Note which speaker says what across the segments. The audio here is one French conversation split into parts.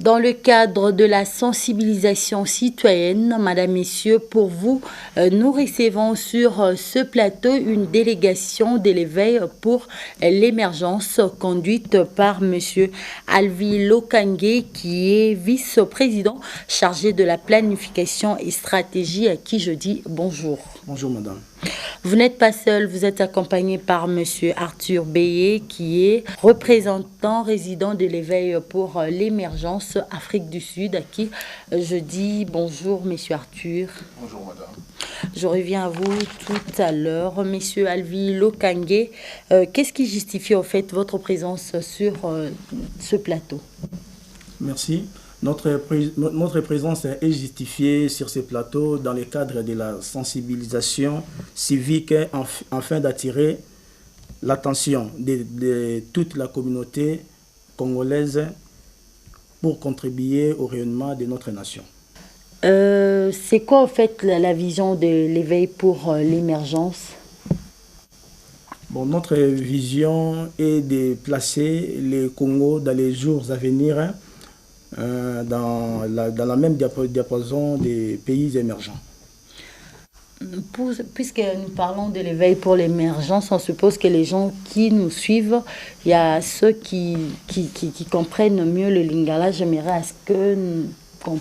Speaker 1: Dans le cadre de la sensibilisation citoyenne, Madame, Messieurs, pour vous, nous recevons sur ce plateau une délégation de l'éveil pour l'émergence conduite par Monsieur Alvi Lokangé, qui est vice-président chargé de la planification et stratégie, à qui je dis bonjour.
Speaker 2: Bonjour madame.
Speaker 1: Vous n'êtes pas seul, vous êtes accompagné par Monsieur Arthur Béé, qui est représentant résident de l'éveil pour l'émergence Afrique du Sud, à qui je dis bonjour Monsieur Arthur.
Speaker 2: Bonjour madame.
Speaker 1: Je reviens à vous tout à l'heure. Monsieur Alvi Lokangé, qu'est-ce qui justifie en fait votre présence sur ce plateau?
Speaker 2: Merci. Notre présence est justifiée sur ce plateau dans le cadre de la sensibilisation civique afin d'attirer l'attention de toute la communauté congolaise pour contribuer au rayonnement de notre nation.
Speaker 1: C'est quoi en fait la vision de l'éveil pour l'émergence?
Speaker 2: Bon, notre vision est de placer le Congo dans les jours à venir dans la même diapason des pays émergents.
Speaker 1: Puisque nous parlons de l'éveil pour l'émergence, on suppose que les gens qui nous suivent, il y a ceux qui comprennent mieux le lingala. J'aimerais à ce qu'on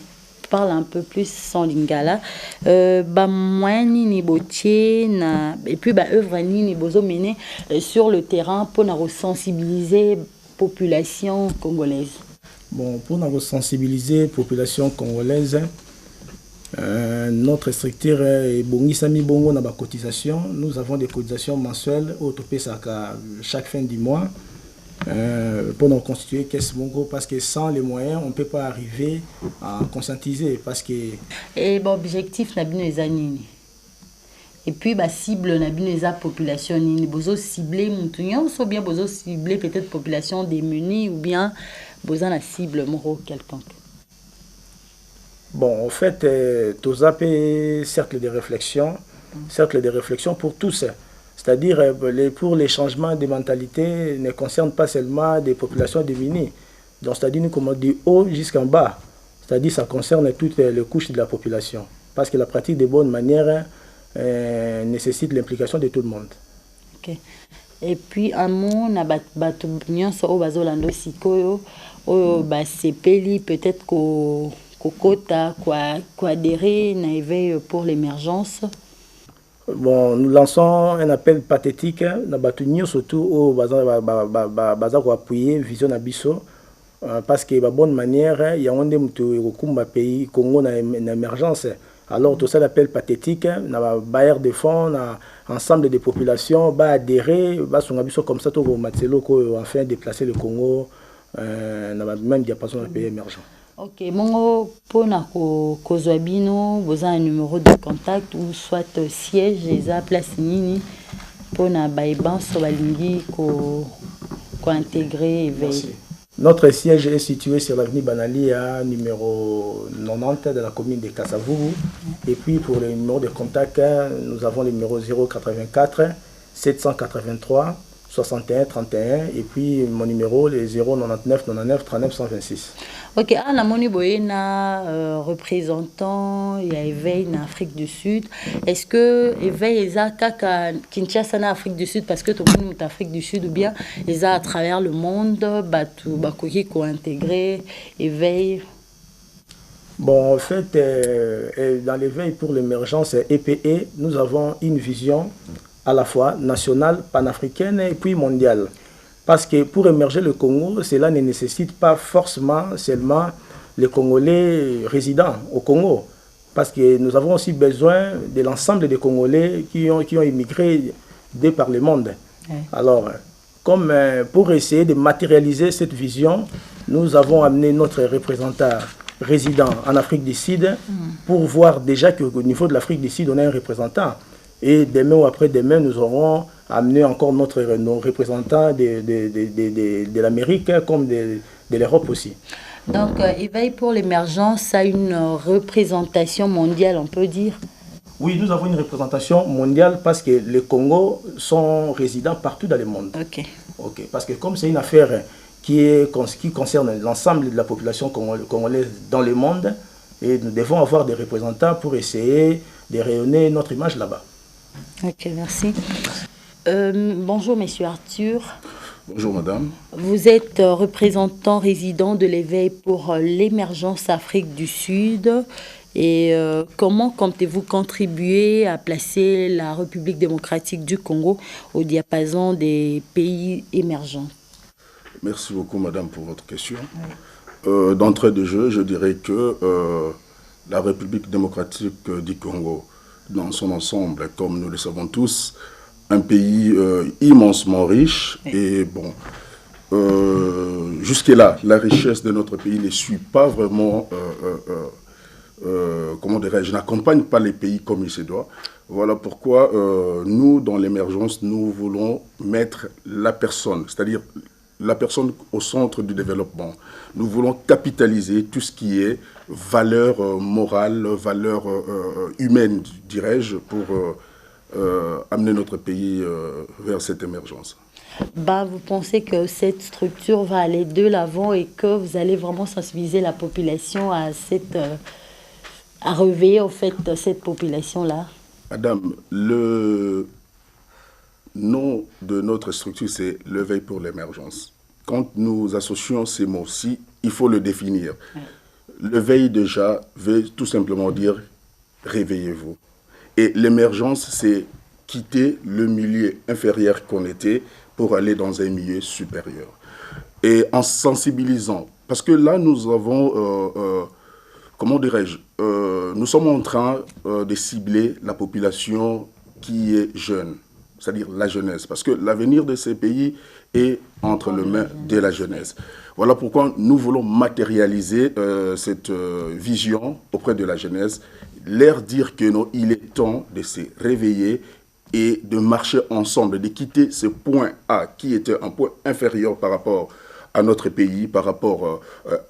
Speaker 1: parle un peu plus sans lingala. Et puis œuvre ni bozo mené sur le terrain pour nous sensibiliser la population congolaise.
Speaker 2: Bon, pour nous sensibiliser la population congolaise, notre structure est Bongisami Bongo na ba cotisation. Nous avons des cotisations mensuelles au topé chaque fin du mois pour nous constituer caisse Bongo, parce que sans les moyens on ne peut pas arriver à conscientiser parce que
Speaker 1: et bon objectif n'a bien les années. Et puis bah cible n'a bien les population ni bozo cibler montounion ou bien bozo cibler peut-être population démunie ou bien besoin la cible moro quelconque.
Speaker 2: Bon, en fait, tout ça est cercle de réflexion pour tous. C'est-à-dire, pour les changements de mentalité ne concernent pas seulement des populations démunies. Donc, c'est-à-dire, nous commençons du haut jusqu'en bas. C'est-à-dire, ça concerne toutes les couches de la population. Parce que la pratique des bonnes manières nécessite l'implication de tout le monde.
Speaker 1: Ok. Et puis, un mot, na batubnyon so bazolando sikoyo, c'est peli peut-être kokota quoi adhérer na éveil pour l'émergence.
Speaker 2: Bon, nous lançons un appel pathétique na batubnyon surtout au baza ko appuyer vision abisso parce que la bonne manière il y a un mutu kumba pays Congo na émergence. Alors tout ça l'appel pathétique na bailleur de fonds na ensemble des populations va adhérer va son abisso comme ça tout au matelo ko afin de placer le Congo na même diapason de pays émergents.
Speaker 1: Ok, mongo pona kozwa bino boza un numéro de contact ou soit siège eza place nini pona baiban so balingi ko intégrer éveil.
Speaker 2: Notre siège est situé sur l'avenue Banalia, numéro 90 de la commune de Kasavubu. Et puis pour le numéro de contact, nous avons le numéro 084 783 61 31 et puis mon numéro le 099 99 39 126.
Speaker 1: Ok, na moni boyena représentant il y a éveil en Afrique du Sud. Est-ce que éveil eza kaka Kinshasa na Afrique du Sud parce que tout le monde est Afrique du Sud ou bien eza à travers le monde batu bakoki ko intégrer éveil?
Speaker 2: Bon, en fait, dans l'éveil pour l'émergence EPE, nous avons une vision à la fois nationale, panafricaine et puis mondiale. Parce que pour émerger le Congo, cela ne nécessite pas forcément seulement les Congolais résidents au Congo. Parce que nous avons aussi besoin de l'ensemble des Congolais qui ont immigré de par le monde. Ouais. Alors, comme pour essayer de matérialiser cette vision, nous avons amené notre représentant résident en Afrique du Sud pour voir déjà qu'au niveau de l'Afrique du Sud, on a un représentant. Et demain ou après-demain, nous aurons amené encore nos représentants de l'Amérique comme de l'Europe aussi.
Speaker 1: Donc, éveil pour l'émergence a une représentation mondiale, on peut dire?
Speaker 2: Oui, nous avons une représentation mondiale parce que les Congos sont résidents partout dans le monde.
Speaker 1: Ok.
Speaker 2: Parce que comme c'est une affaire qui concerne l'ensemble de la population congolaise dans le monde. Et nous devons avoir des représentants pour essayer de rayonner notre image là-bas.
Speaker 1: Ok, merci. Bonjour, monsieur Arthur.
Speaker 3: Bonjour, madame.
Speaker 1: Vous êtes représentant résident de l'éveil pour l'émergence Afrique du Sud. Et comment comptez-vous contribuer à placer la République démocratique du Congo au diapason des pays émergents?
Speaker 3: Merci beaucoup, madame, pour votre question. D'entrée de jeu, je dirais que la République démocratique du Congo, dans son ensemble, comme nous le savons tous, un pays immensement riche. Et bon, jusque-là, la richesse de notre pays ne suit pas vraiment, comment dirais-je, n'accompagne pas les pays comme il se doit. Voilà pourquoi nous, dans l'émergence, nous voulons mettre la personne, c'est-à-dire la personne au centre du développement. Nous voulons capitaliser tout ce qui est valeur morale, valeur humaine, dirais-je, pour amener notre pays vers cette émergence.
Speaker 1: Vous pensez que cette structure va aller de l'avant et que vous allez vraiment sensibiliser la population à réveiller en fait cette population-là?
Speaker 3: Madame, le nom de notre structure, c'est l'éveil pour l'émergence. Quand nous associons ces mots-ci, il faut le définir. Oui. L'éveil, déjà, veut tout simplement dire réveillez-vous. Et l'émergence, c'est quitter le milieu inférieur qu'on était pour aller dans un milieu supérieur. Et en sensibilisant, parce que là, nous avons, comment dirais-je, nous sommes en train de cibler la population qui est jeune, c'est-à-dire la jeunesse, parce que l'avenir de ces pays est entre les mains de la jeunesse. Voilà pourquoi nous voulons matérialiser cette vision auprès de la jeunesse, leur dire que non, il est temps de se réveiller et de marcher ensemble, de quitter ce point A qui était un point inférieur par rapport à notre pays, par rapport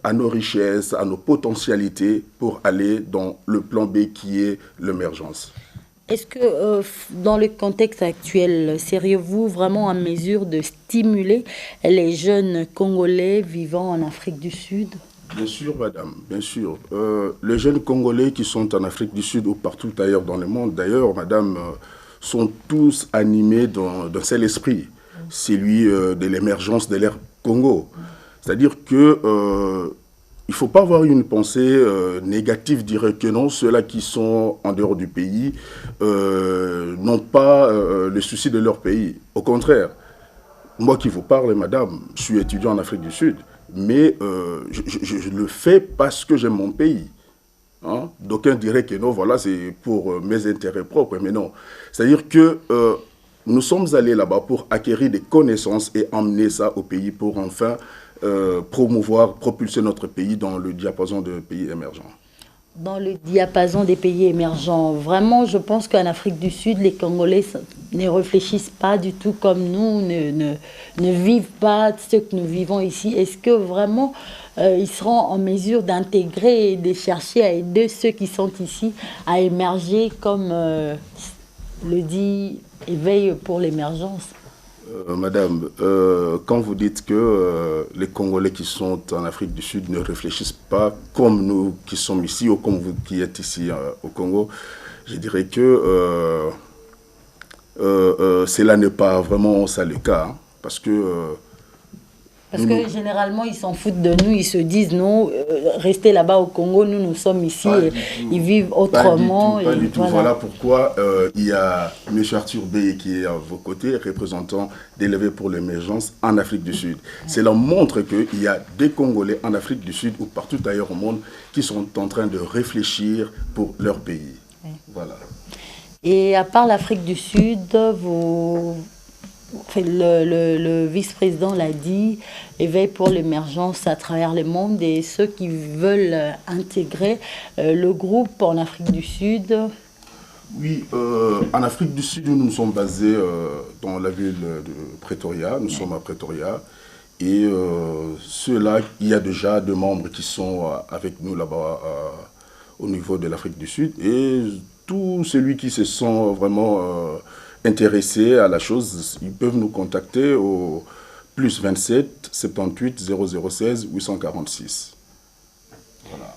Speaker 3: à nos richesses, à nos potentialités, pour aller dans le plan B qui est l'émergence.
Speaker 1: Est-ce que dans le contexte actuel, seriez-vous vraiment en mesure de stimuler les jeunes Congolais vivant en Afrique du Sud?
Speaker 3: Bien sûr, madame, bien sûr. Les jeunes Congolais qui sont en Afrique du Sud ou partout ailleurs dans le monde, d'ailleurs, madame, sont tous animés d'un seul esprit, celui de l'émergence de l'ère Congo. C'est-à-dire que il ne faut pas avoir une pensée négative, dire que non, ceux-là qui sont en dehors du pays n'ont pas le souci de leur pays. Au contraire, moi qui vous parle, madame, je suis étudiant en Afrique du Sud, mais je le fais parce que j'aime mon pays. Hein? D'aucuns diraient que non, voilà, c'est pour mes intérêts propres, mais non. C'est-à-dire que nous sommes allés là-bas pour acquérir des connaissances et emmener ça au pays pour enfin promouvoir, propulser notre pays dans le diapason de pays émergents.
Speaker 1: Dans le diapason des pays émergents, vraiment, je pense qu'en Afrique du Sud, les Congolais ne réfléchissent pas du tout comme nous, ne vivent pas ce que nous vivons ici. Est-ce que vraiment ils seront en mesure d'intégrer et de chercher à aider ceux qui sont ici à émerger comme le dit Éveil pour l'émergence?
Speaker 3: Madame, quand vous dites que les Congolais qui sont en Afrique du Sud ne réfléchissent pas comme nous qui sommes ici ou comme vous qui êtes ici au Congo, je dirais que cela n'est pas vraiment ça le cas, hein, parce que
Speaker 1: généralement, ils s'en foutent de nous, ils se disent non, restez là-bas au Congo, nous sommes ici, et ils vivent autrement.
Speaker 3: Pas du tout. Voilà pourquoi il y a M. Arthur Beye qui est à vos côtés, représentant d'Élevé pour l'émergence en Afrique du Sud. Cela montre qu'il y a des Congolais en Afrique du Sud ou partout ailleurs au monde qui sont en train de réfléchir pour leur pays. Oui. Voilà.
Speaker 1: Et à part l'Afrique du Sud, le vice-président l'a dit, Éveil pour l'émergence à travers le monde, et ceux qui veulent intégrer le groupe en Afrique du Sud.
Speaker 3: Oui, en Afrique du Sud, nous sommes basés dans la ville de Pretoria, nous sommes à Pretoria, et ceux-là, il y a déjà deux membres qui sont avec nous là-bas au niveau de l'Afrique du Sud, et tout celui qui se sent vraiment intéressés à la chose, ils peuvent nous contacter au plus 27 78 0016 846. Voilà.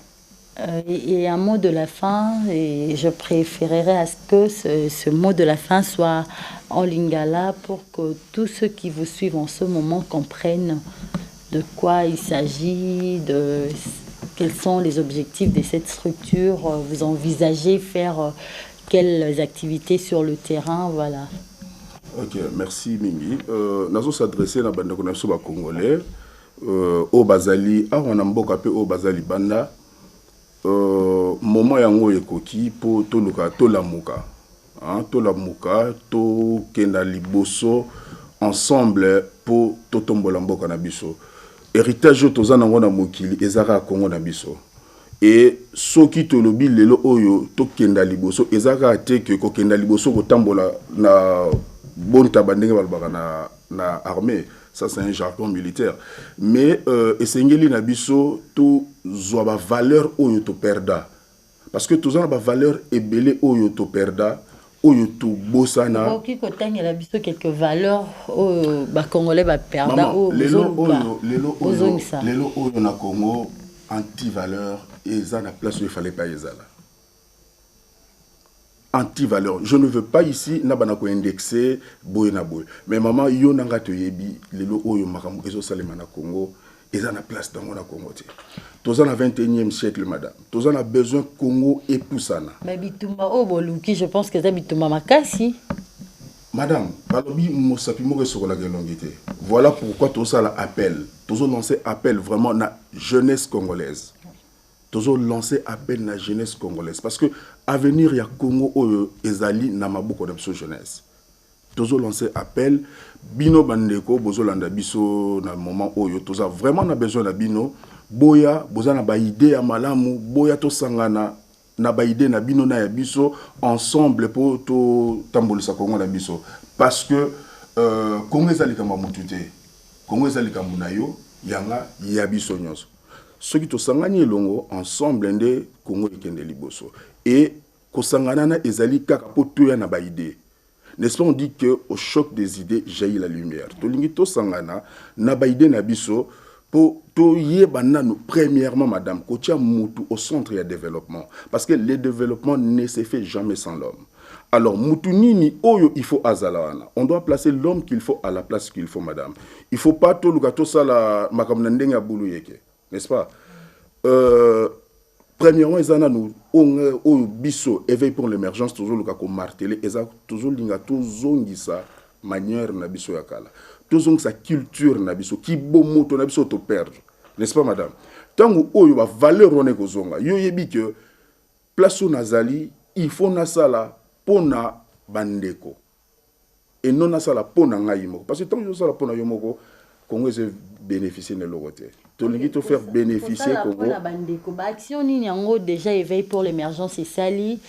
Speaker 1: Et un mot de la fin, et je préférerais à ce que ce mot de la fin soit en lingala pour que tous ceux qui vous suivent en ce moment comprennent de quoi il s'agit, quels sont les objectifs de cette structure, vous envisagez faire quelles activités sur le terrain, voilà.
Speaker 3: Ok, merci Mingi. Nous s'adresser à la bande de Congolais, au Bazali, à Wanamboka, au Bazali Banda. Moment yango ekoki po toluka tolamuka tolamuka to kenda liboso ensemble po totombola mboka na biso héritage toza nango na mokili ezaka Kongo na biso et soki tolobi lelo oyo to kenda liboso ezaka te ke ko kenda liboso ko tambola na bonta bandenge balbaka na armée. Ça, c'est un jargon militaire. Mais, essengeli na biso, tout zoa valeur oyo to perda. Parce que tout ça, la valeur est belé oyo to perda, oyo to bossana.
Speaker 1: Qui contient la biso quelques valeurs, ba congolais ba perda.
Speaker 3: Maman, lelo oyo na Congo, anti-valeur, et ça na place où il fallait pas y aller. Anti-valeur. Je ne veux pas ici nabanako indexer boy na boy. Mais maman yo nanga to yebi lelo oyo makambo ezo salema na Congo eza na place dans na Congo te. Toza na 21e siècle madame. Toza na besoin Congo epusana.
Speaker 1: Mais bitumba oboluki je pense que ça bitumba makasi.
Speaker 3: Madame, balobi mosapi mo resokola gelongité. Voilà pourquoi toza la appel. Tozo lancer appel vraiment na jeunesse congolaise. Toujours lancer appel à la jeunesse congolaise. Parce que l'avenir, il y a Congo ou Ezali na maboko de jeunesse. Toujours lancer appel. Bino bandeko, bozo landa biso na moment où toza vraiment na besoin de bino. Boya, boza na ba idée à malamu. Boya to sangana na ba idée na bino na ya biso ensemble pour to tambolisa Congo na biso. Parce que Congo ezali kama mutute. Congo ezali kama nayo yanga ya biso nyonso. Ceux qui tosangani elongo ensemble nde Congo ekende liboso et kosangana na ezali kaka po toya na ba idée. N'est-ce pas on dit que au choc des idées jaillit la lumière. Tolingi tosangana na ba idée na biso po to yeba nanu premièrement madame kotia mutu au centre du développement parce que le développement ne se fait jamais sans l'homme. Alors mutu nini oyo il faut azalawana. On doit placer l'homme qu'il faut à la place qu'il faut madame. Il faut pas to lukato sala makamna ndenga bulu yeke. N'est-ce pas? Premièrement, ils ont au biso éveil pour l'émergence toujours le cas comme martelé, ils ont toujours l'inga toujours sa manière na biso yakala, toujours sa culture na biso qui bon moto na biso to perdre, n'est-ce pas madame? Tant que oyo ba valeur on est kozonga, yo yebi que place au nazali, il faut na sala pona bandeko et non na sala pona ngaimo parce que tant que sala pona yomoko Congo se bénéficier de l'autre. Tolingi to faire bénéficier Congo.
Speaker 1: Action ni yango déjà éveil pour l'émergence et sali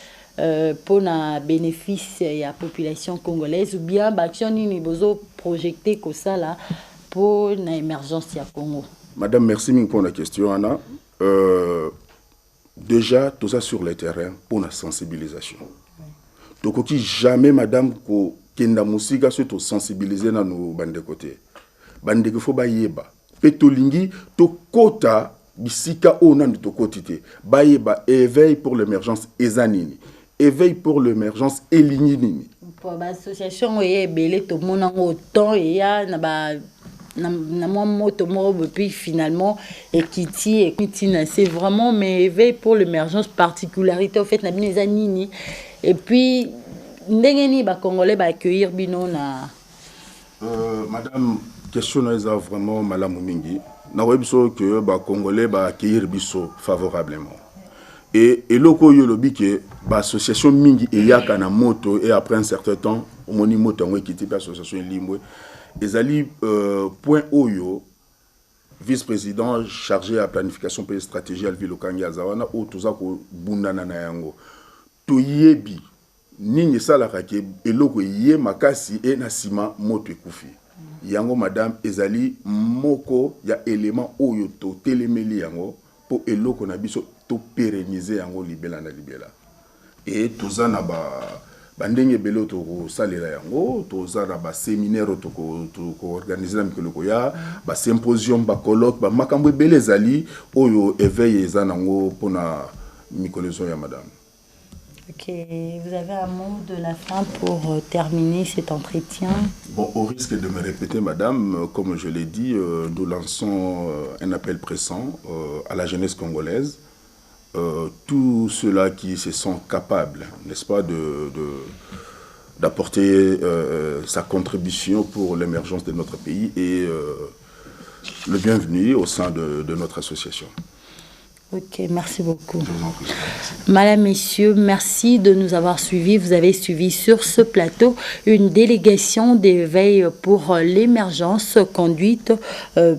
Speaker 1: pour na bénéfice ya population congolaise ou bien action ni bozo projeter ko ça là pour na émergence ya Congo.
Speaker 3: Madame merci ming pour la question Anna. Déjà tout ça sur le terrain pour la sensibilisation. Donc qui jamais madame ko kenda musika surtout sensibiliser na nos bande côté. Bande ko ba yeba. Petolingi to kota bisika ona de to kotité. Ba yeba éveil pour l'émergence ezanini. Éveil pour l'émergence elinini.
Speaker 1: Pour l'association est belé tout le monde en autant et ya na ba na moi moto mo puis finalement ekiti c'est vraiment mais éveil pour l'émergence particularité au fait na bine ezanini et puis ndengeni ba congolais ba accueillir bino na
Speaker 3: madame question est vraiment malamu mingi na webiso que ba congolais ba accueillir biso favorablement et loko yo lobi que ba association mingi e yaka na moto et après un certain temps omoni moto ngo ekiti pa association limwe ezali point oyo vice-président chargé à planification et stratégie al Vilokangi Azawana o toza ko bundana na yango to yebi nini sala ke eloko ye makasi e na sima moto ekufi yango madame ezali moko ya élément oyo to telemeli yango po eloko na biso to pérenniser yango libela na libela et toza na bandenge belo toko salela yango toza na ba séminaire toko organiser na mikolo koya ba symposium ba colloque ba makambo ebele ezali oyo éveil eza nango pona mikolo ya madame.
Speaker 1: Ok, vous avez un mot de la fin pour terminer cet entretien?
Speaker 3: Bon, au risque de me répéter, madame, comme je l'ai dit, nous lançons un appel pressant à la jeunesse congolaise. Tous ceux-là qui se sont capables, n'est-ce pas, d'apporter sa contribution pour l'émergence de notre pays et le bienvenu au sein de notre association.
Speaker 1: Ok, merci beaucoup. Madame, Messieurs, merci de nous avoir suivis. Vous avez suivi sur ce plateau une délégation d'éveil pour l'émergence conduite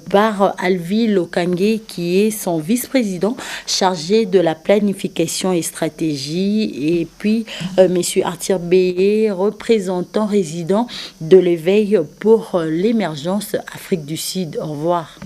Speaker 1: par Alvi Lokangé, qui est son vice-président chargé de la planification et stratégie, et puis Monsieur Arthur Béé, représentant résident de l'éveil pour l'émergence Afrique du Sud. Au revoir.